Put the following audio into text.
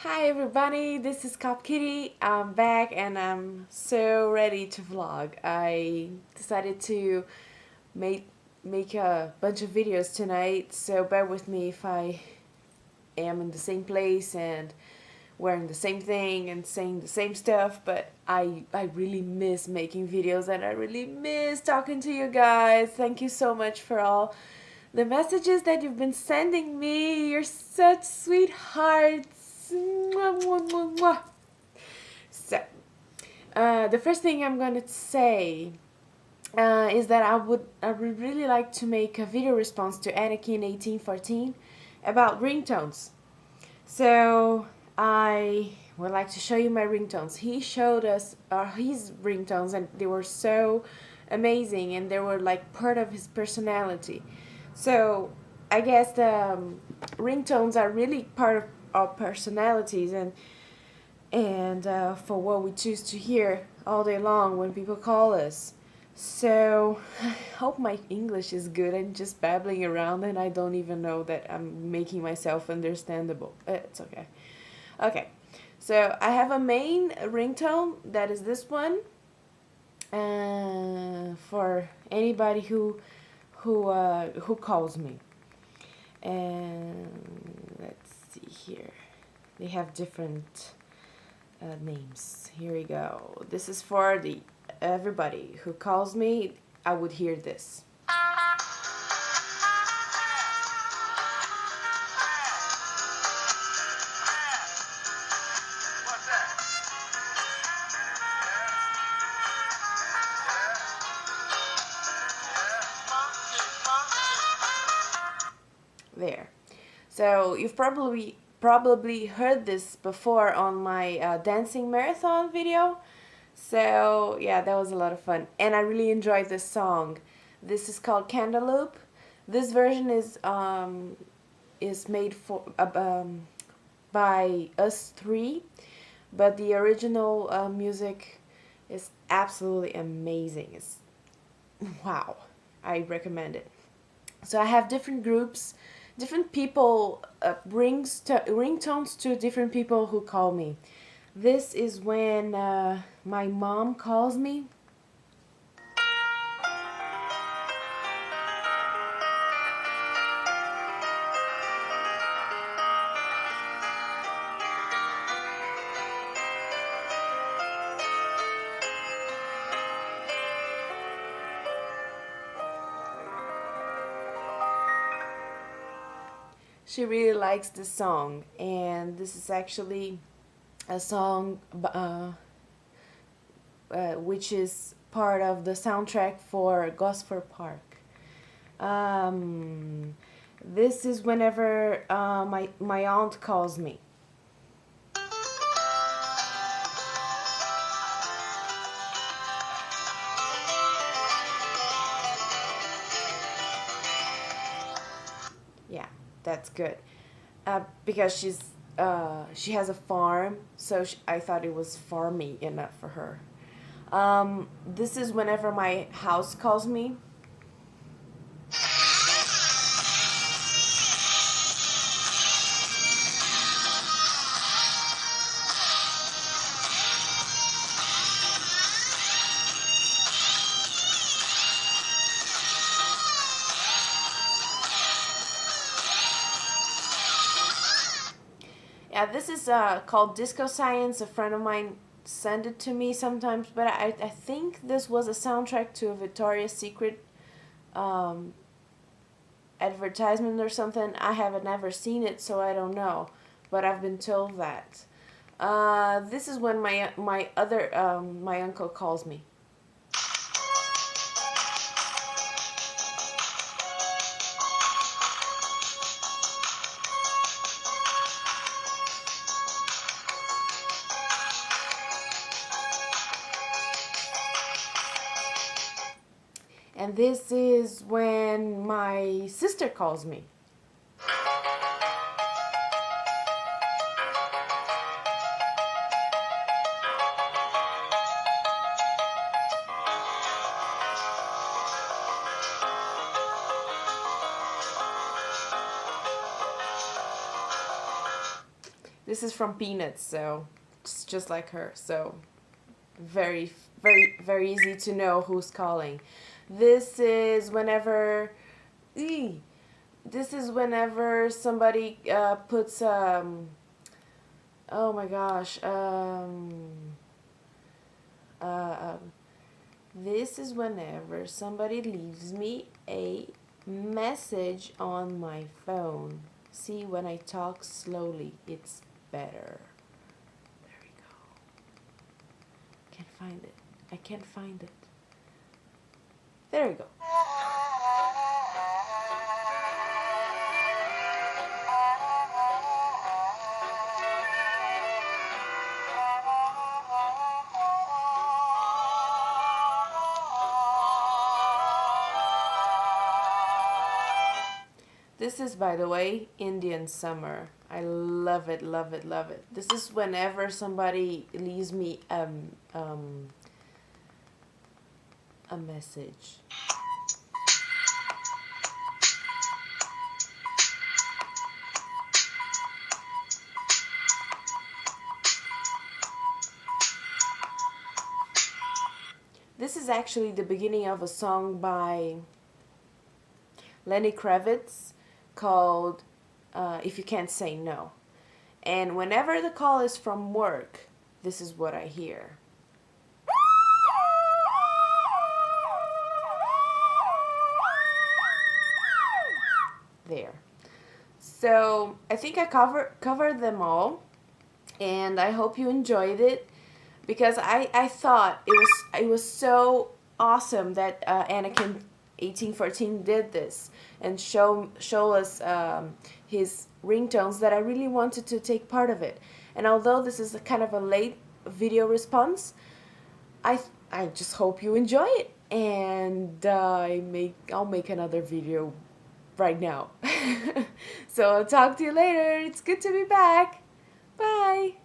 Hi everybody, this is Cop Kitty. I'm back and I'm so ready to vlog. I decided to make make a bunch of videos tonight, so bear with me if I am in the same place and wearing the same thing and saying the same stuff, but I really miss making videos and I really miss talking to you guys. Thank you so much for all the messages that you've been sending me. You're such sweethearts. Mwah, mwah, mwah, mwah. So, the first thing I'm going to say is that I would really like to make a video response to Anakin 1814 about ringtones. So I would like to show you my ringtones. He showed us his ringtones and they were so amazing and they were like part of his personality. So I guess the ringtones are really part of our personalities and for what we choose to hear all day long when people call us. So I hope my English is good. I'm just babbling around and I don't even know that I'm making myself understandable. It's okay. Okay, so I have a main ringtone that is this one. For anybody who calls me. And let's see here. They have different names. Here we go. This is for the everybody who calls me. I would hear this. There. So you've probably heard this before on my dancing marathon video. So yeah, that was a lot of fun and I really enjoyed this song. This is called Cantaloupe. This version is made for by us three, but the original music is absolutely amazing. It's wow, I recommend it. So I have different groups, different people brings ringtones to different people who call me. This is when my mom calls me. She really likes this song, and this is actually a song which is part of the soundtrack for Gosford Park. This is whenever my aunt calls me. Yeah, that's good. Because she has a farm, so I thought it was farmy enough for her. This is whenever my house calls me. Yeah, this is called Disco Science. A friend of mine sent it to me sometimes, but I think this was a soundtrack to a Victoria's Secret um, advertisement or something. I haven't ever seen it, so I don't know, but I've been told that. This is when my uncle calls me. And this is when my sister calls me. This is from Peanuts, so it's just like her. So very, very easy to know who's calling. This is whenever, this is whenever somebody puts oh my gosh, uh, um, this is whenever somebody leaves me a message on my phone. See, when I talk slowly, it's better. There we go. Can't find it. I can't find it. There we go. This is, by the way, Indian Summer. I love it, love it, love it. This is whenever somebody leaves me a message. This is actually the beginning of a song by Lenny Kravitz called If You Can't Say No. And whenever the call is from work, this is what I hear. There. So I think I covered them all, and I hope you enjoyed it, because I thought it was so awesome that Anakin 1814 did this and show us his ringtones, that I really wanted to take part of it. And although this is a kind of a late video response, I just hope you enjoy it, and I'll make another video right now. So I'll talk to you later. It's good to be back. Bye.